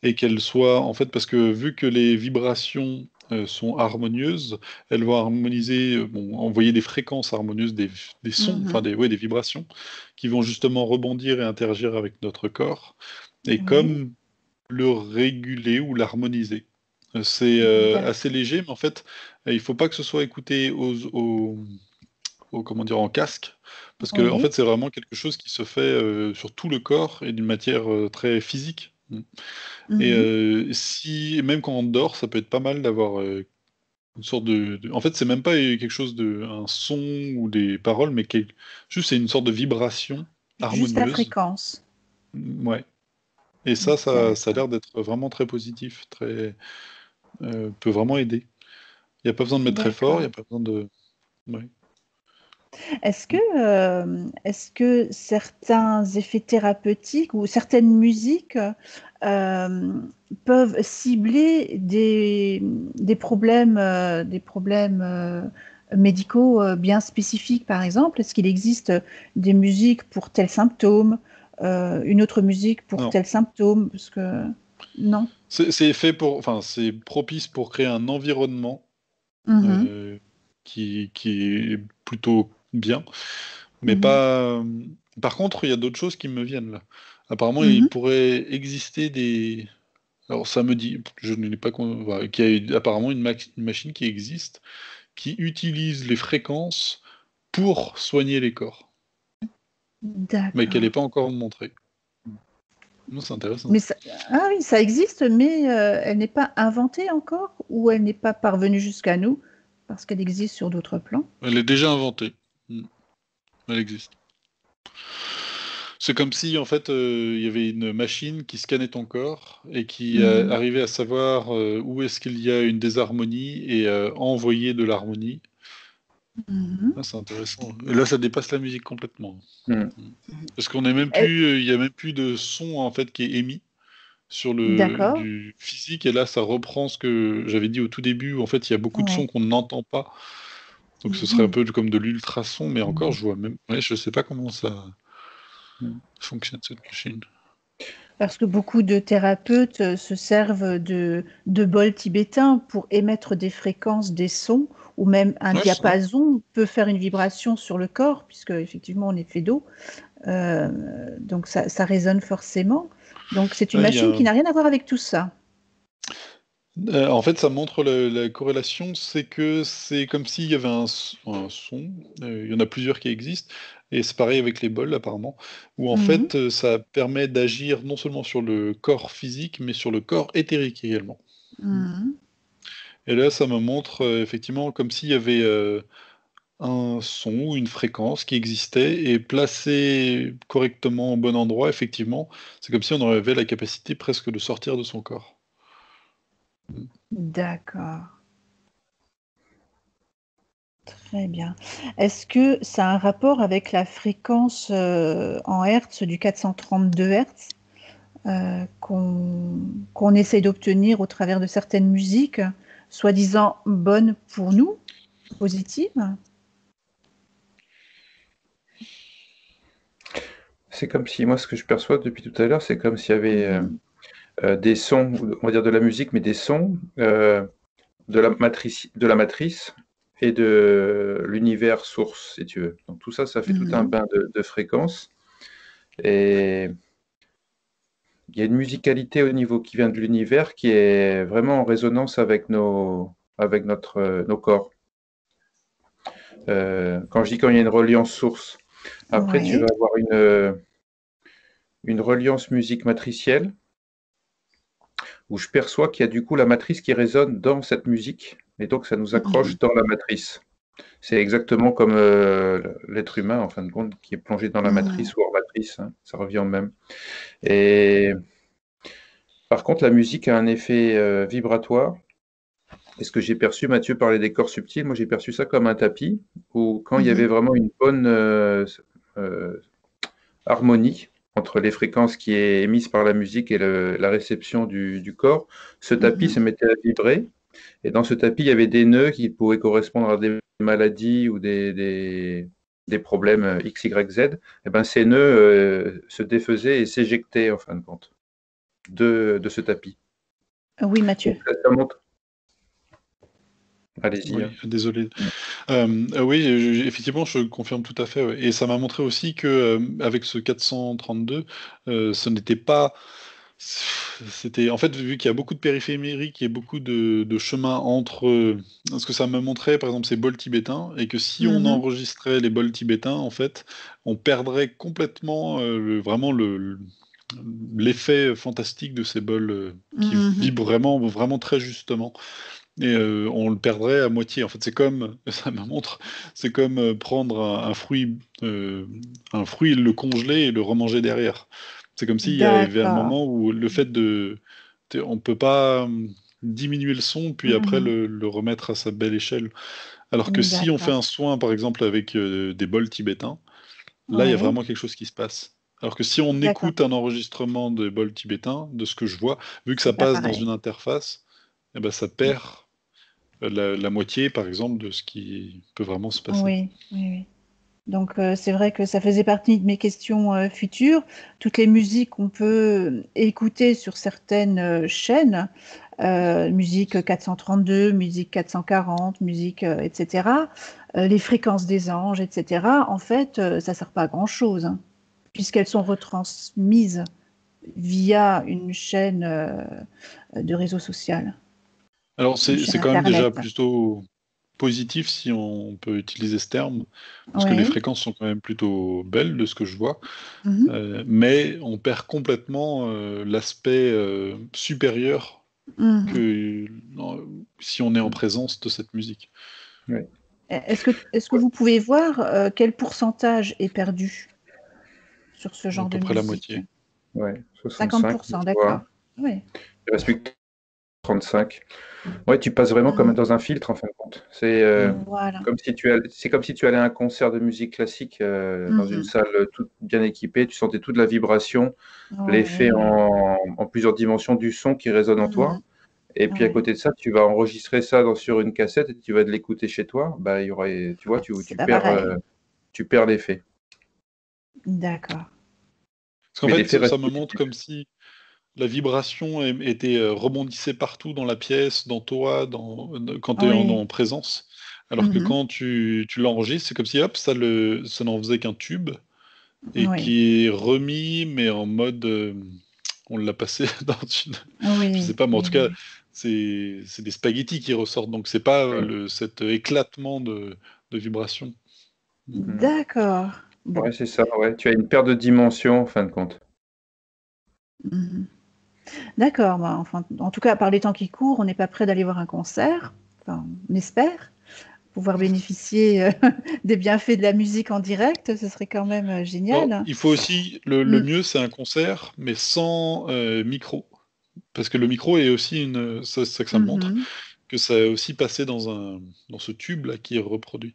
S4: et qu'elle soit en fait, parce que vu que les vibrations sont harmonieuses, elles vont harmoniser, bon, envoyer des fréquences harmonieuses, des sons, enfin
S1: Mhm.
S4: ouais, des vibrations, qui vont justement rebondir et interagir avec notre corps, et
S1: Oui,
S4: comme le réguler ou l'harmoniser. C'est assez
S1: d'accord.
S4: léger, mais en fait, il faut pas que ce soit écouté comment dire, en casque, parce que en
S1: Oui.
S4: fait, c'est vraiment quelque chose qui se fait sur tout le corps et d'une matière très physique. Et
S1: Mhm.
S4: même quand on dort, ça peut être pas mal d'avoir une sorte En fait, c'est même pas quelque chose un son ou des paroles, mais juste c'est une sorte de vibration
S1: Juste la
S4: harmonieuse.
S1: fréquence.
S4: Ouais. Et ça a
S1: D'accord.
S4: l'air d'être vraiment très positif, peut vraiment aider. Il n'y a pas besoin de mettre très fort, il n'y
S1: D'accord.
S4: a pas besoin de. Ouais.
S1: Est-ce que certains effets thérapeutiques ou certaines musiques peuvent cibler des problèmes médicaux bien spécifiques, par exemple? Est-ce qu'il existe des musiques pour tel symptôme, une autre musique pour
S4: Non.
S1: tel symptôme? Parce que non.
S4: C'est propice pour créer un environnement
S1: Mhm.
S4: qui est plutôt bien, mais
S1: Mhm.
S4: pas. Par contre, il y a d'autres choses qui me viennent là. Apparemment, il
S1: Mhm.
S4: pourrait exister des. Alors, ça me dit, je ne l'ai pas. Voilà, qu'il y a apparemment une machine qui existe qui utilise les fréquences pour soigner les corps, mais qu'elle n'est
S1: D'accord.
S4: pas encore montrée. Non, c'est intéressant.
S1: Mais ah oui, ça existe, mais elle n'est pas inventée encore ou elle n'est pas parvenue jusqu'à nous parce qu'elle existe sur d'autres plans?
S4: Elle est déjà inventée. Elle existe. C'est comme si, en fait, il y avait une machine qui scannait ton corps et qui
S1: Mhm.
S4: arrivait à savoir où est-ce qu'il y a une désharmonie et envoyer de l'harmonie.
S1: Mhm.
S4: Ah, c'est intéressant. Et là, ça dépasse la musique complètement.
S3: Mm.
S4: Parce qu'on n'est même
S1: Et-
S4: plus, il n'y a même plus de son en fait qui est émis sur
S1: D'accord.
S4: du physique. Et là, ça reprend ce que j'avais dit au tout début. Où, en fait, il y a beaucoup de sons
S1: Ouais.
S4: qu'on n'entend pas. Donc, ce serait un
S1: Mhm.
S4: peu comme de l'ultrason, mais encore, je vois même. Ouais, je sais pas comment ça
S3: Mm.
S4: fonctionne cette machine.
S1: Parce que beaucoup de thérapeutes se servent de bols tibétains pour émettre des fréquences, des sons, ou même un
S4: Ouais, c'est ça.
S1: diapason peut faire une vibration sur le corps, puisque effectivement on est fait d'eau. Donc ça résonne forcément. Donc c'est une
S4: Ouais, il y
S1: machine
S4: a.
S1: qui n'a rien à voir avec tout ça.
S4: En fait, ça montre la corrélation, c'est que c'est comme s'il y avait un son, il y en a plusieurs qui existent, et c'est pareil avec les bols apparemment, où en
S1: Mhm.
S4: fait ça permet d'agir non seulement sur le corps physique, mais sur le corps éthérique également.
S1: Mhm.
S4: Et là, ça me montre effectivement comme s'il y avait un son ou une fréquence qui existait, et placé correctement au bon endroit, effectivement, c'est comme si on avait la capacité presque de sortir de son corps.
S1: D'accord. Très bien. Est-ce que ça a un rapport avec la fréquence en Hertz du 432 Hertz qu'on essaie d'obtenir au travers de certaines musiques, soi-disant bonnes pour nous, positives?
S3: C'est comme si, moi, ce que je perçois depuis tout à l'heure, c'est comme s'il y avait
S1: Mhm.
S3: des sons, on va dire de la musique, mais des sons de la matrice et de l'univers source, si tu veux. Donc tout ça, ça fait tout un
S1: Mhm.
S3: bain de fréquences. Et il y a une musicalité au niveau qui vient de l'univers qui est vraiment en résonance avec nos corps. Quand je dis quand il y a une reliance source, après tu
S1: Ouais.
S3: vas avoir une reliance musique matricielle où je perçois qu'il y a du coup la matrice qui résonne dans cette musique et donc ça nous accroche
S1: Mhm.
S3: dans la matrice. C'est exactement comme l'être humain en fin de compte qui est plongé dans la
S1: Mhm.
S3: matrice ou hors matrice, hein, ça revient au même. Et par contre, la musique a un effet vibratoire. Et ce que j'ai perçu, Mathieu parlait des corps subtils, moi j'ai perçu ça comme un tapis, où quand il y avait
S1: Mhm.
S3: vraiment une bonne euh, harmonie entre les fréquences qui est émise par la musique et la réception du corps, ce tapis se
S1: Mhm.
S3: mettait à vibrer. Et dans ce tapis, il y avait des nœuds qui pouvaient correspondre à des maladies ou des problèmes X, Y, Z. Et ben, ces nœuds se défaisaient et s'éjectaient en fin de compte de ce tapis.
S1: Oui,
S3: Donc
S1: Mathieu.
S3: ça montre. Allez-y, hein.
S4: Oui, désolé. Oui, effectivement, je confirme tout à fait, ouais. Et ça m'a montré aussi que avec ce 432, ce n'était pas. C'était en fait vu qu'il y a beaucoup de périphériques et beaucoup de chemins entre. Ce que ça me montrait, par exemple, ces bols tibétains, et que si on
S1: Mhm.
S4: enregistrait les bols tibétains, en fait, on perdrait complètement vraiment l'effet fantastique de ces bols qui
S1: Mhm.
S4: vibrent vraiment, vraiment très justement. Et on le perdrait à moitié. En fait, c'est comme, ça me montre, c'est comme prendre un fruit, le congeler et le remanger derrière. C'est comme s'il y avait un
S1: D'accord.
S4: moment où le fait on peut pas diminuer le son puis après
S1: Mhm.
S4: le remettre à sa belle échelle. Alors que si on fait
S1: D'accord.
S4: un soin, par exemple, avec des bols tibétains, là, il y a
S1: Ouais.
S4: vraiment quelque chose qui se passe. Alors que si on
S1: D'accord.
S4: écoute un enregistrement de bols tibétains, de ce que je vois, vu que ça
S1: C'est pas
S4: passe dans une
S1: pareil.
S4: interface, eh ben, ça perd la moitié, par exemple, de ce qui peut vraiment se passer.
S1: Oui, oui, oui. Donc, c'est vrai que ça faisait partie de mes questions futures. Toutes les musiques qu'on peut écouter sur certaines chaînes, musique 432, musique 440, musique, etc., les fréquences des anges, etc., en fait, ça ne sert pas à grand-chose, hein, puisqu'elles sont retransmises via une chaîne de réseau social,
S4: Alors,
S1: une
S4: c'est
S1: chaîne
S4: quand même déjà
S1: Internet.
S4: plutôt positif si on peut utiliser ce terme, parce que les
S1: Oui.
S4: fréquences sont quand même plutôt belles de ce que je vois,
S1: Mhm.
S4: mais on perd complètement l'aspect supérieur
S1: Mhm.
S4: que si on est en présence de cette musique.
S3: Ouais.
S1: Est-ce que vous pouvez voir quel pourcentage est perdu sur ce
S4: À
S1: genre de
S4: peu près la
S1: musique?
S4: moitié.
S3: Ouais, 65, je
S1: 50%,
S3: vois.
S1: d'accord. Oui.
S3: Il reste plus que 35. Ouais, tu passes vraiment comme
S1: Mhm.
S3: dans un filtre, en fin de compte.
S1: Voilà.
S3: C'est comme si tu allais à un concert de musique classique dans une
S1: Mhm.
S3: salle toute bien équipée. Tu sentais toute la vibration, l'effet
S1: Oui, oui.
S3: en plusieurs dimensions du son qui résonne en toi.
S1: Mhm.
S3: Et puis à
S1: Oui.
S3: côté de ça, tu vas enregistrer ça sur une cassette et tu vas l'écouter chez toi. Bah, il y aurait, tu vois,
S1: C'est pas pareil.
S3: tu perds l'effet.
S1: D'accord.
S4: Parce qu'en
S3: Mais l'effet
S4: fait,
S3: reste
S4: ça me montre
S3: positif.
S4: comme si la vibration était rebondissait partout dans la pièce, dans toi, quand tu es
S1: Oui.
S4: en présence. Alors que
S1: Mhm.
S4: quand tu l'enregistres, c'est comme si hop, ça n'en faisait qu'un tube et
S1: Oui.
S4: qui est remis, mais en mode on l'a passé dans une. Je sais
S1: Oui.
S4: pas, mais en
S1: Oui,
S4: tout
S1: oui,
S4: cas,
S1: oui.
S4: c'est des spaghettis qui ressortent. Donc c'est pas
S3: Mm.
S4: cet éclatement de vibration.
S3: Mm.
S1: D'accord. Bon.
S3: Ouais, c'est ça, ouais. Tu as une perte de dimension, en fin de compte.
S1: Mhm. D'accord. Bah, enfin, en tout cas, par les temps qui courent, on n'est pas prêt d'aller voir un concert. Enfin, on espère pouvoir bénéficier des bienfaits de la musique en direct. Ce serait quand même
S4: Alors,
S1: génial.
S4: il faut aussi, le
S1: Mm.
S4: mieux, c'est un concert, mais sans micro. Parce que le micro est aussi c'est ça que ça me montre,
S1: Mhm.
S4: que ça a aussi passé dans ce tube-là qui est reproduit.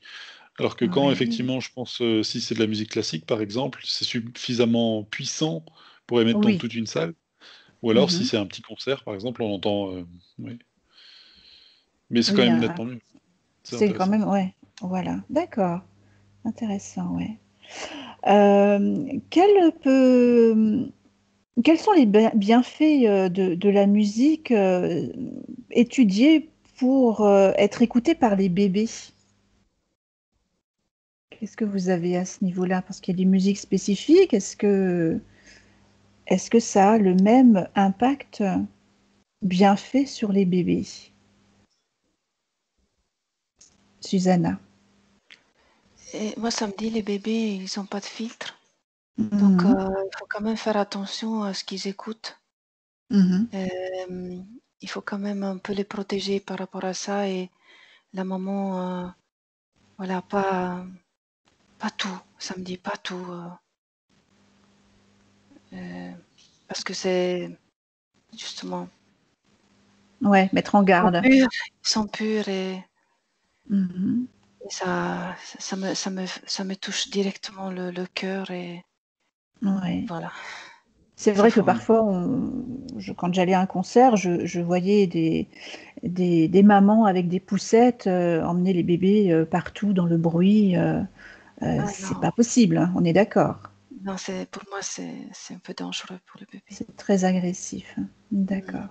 S4: Alors que quand
S1: Oui.
S4: effectivement, je pense, si c'est de la musique classique, par exemple, c'est suffisamment puissant pour émettre dans
S1: Oui.
S4: toute une salle. Ou alors, si
S1: Mhm.
S4: c'est un petit concert, par exemple, on entend. Oui. Mais c'est quand
S1: Oui,
S4: même nettement mieux. C'est
S1: c'est quand
S4: intéressant.
S1: même, ouais. Voilà. D'accord. Intéressant, ouais. Quel peut, quels sont les bienfaits de la musique étudiée pour être écoutée par les bébés? Qu'est-ce que vous avez à ce niveau-là? Parce qu'il y a des musiques spécifiques. Est-ce que ça a le même impact bienfait sur les bébés? Susanna.
S2: Et moi, ça me dit, les bébés, ils n'ont pas de filtre. Donc,
S1: Mhm.
S2: il faut quand même faire attention à ce qu'ils écoutent.
S1: Mhm.
S2: Euh, il faut quand même un peu les protéger par rapport à ça. Et la maman, voilà, pas tout. Ça me dit pas tout. Euh, parce que c'est justement,
S1: Ouais, mettre en garde.
S2: ils sont purs
S1: Mhm.
S2: et ça me touche directement le cœur et
S1: Ouais.
S2: voilà,
S1: C'est
S2: ça
S1: vrai que
S2: faut.
S1: parfois, quand j'allais à un concert, je voyais des mamans avec des poussettes emmener les bébés partout dans le bruit.
S2: Ah
S1: C'est
S2: non,
S1: pas possible, hein, on est d'accord.
S2: non, pour moi, c'est un peu dangereux pour le bébé.
S1: C'est très agressif.
S2: Mm.
S1: D'accord.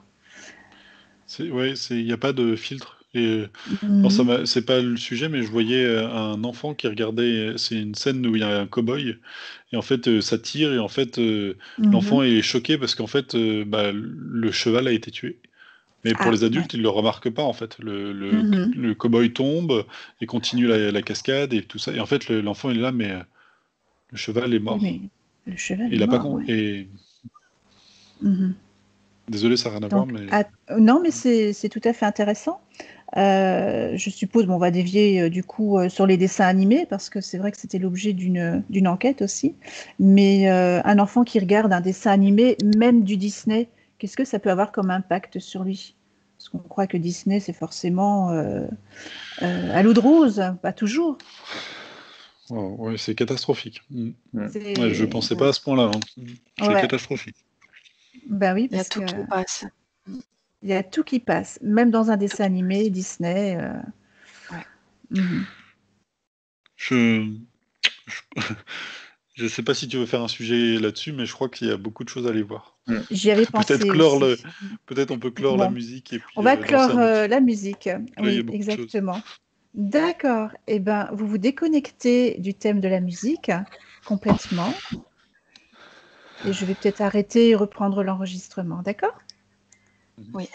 S4: Ouais, il n'y a pas de filtre. Et alors
S1: Mhm.
S4: c'est pas le sujet, mais je voyais un enfant qui regardait. C'est une scène où il y a un cow-boy et en fait ça tire et en fait
S1: Mhm.
S4: l'enfant est choqué parce qu'en fait bah, le cheval a été tué. Mais pour
S1: Ah,
S4: les
S1: ouais.
S4: adultes, ils le remarquent pas en fait.
S1: Mhm.
S4: Le cow-boy tombe et continue la cascade et tout ça. Et en fait l'enfant il est là, mais le cheval est
S1: Oui,
S4: mort.
S1: mais le cheval
S4: Et
S1: est
S4: il a pas
S1: mort, ouais.
S4: et
S1: Mhm.
S4: désolé, ça n'a rien à voir,
S1: Donc,
S4: mais
S1: non, mais c'est tout à fait intéressant. Je suppose, bon, on va dévier du coup sur les dessins animés parce que c'est vrai que c'était l'objet d'une enquête aussi. Mais un enfant qui regarde un dessin animé, même du Disney, qu'est-ce que ça peut avoir comme impact sur lui? Parce qu'on croit que Disney, c'est forcément à l'eau de rose, pas toujours.
S4: Oh, ouais, c'est catastrophique.
S1: C'est...
S4: Ouais, je pensais pas à ce point-là. C'est
S1: Ouais.
S4: catastrophique.
S1: Ben oui,
S2: Il y a
S1: parce
S2: tout
S1: que
S2: qui passe.
S1: il y a tout qui passe, même dans un dessin animé Disney.
S2: Ouais.
S4: Je je sais pas si tu veux faire un sujet là-dessus, mais je crois qu'il y a beaucoup de choses à aller voir.
S1: J'y avais pensé aussi.
S4: Peut-être on peut clore la
S1: Bon.
S4: musique et puis
S1: On va
S4: lancer
S1: clore
S4: un autre.
S1: la musique.
S4: Là, il y a
S1: Oui,
S4: beaucoup de choses.
S1: exactement. D'accord. Eh ben, vous vous déconnectez du thème de la musique complètement. Et je vais peut-être arrêter et reprendre l'enregistrement. D'accord ?
S2: Oui.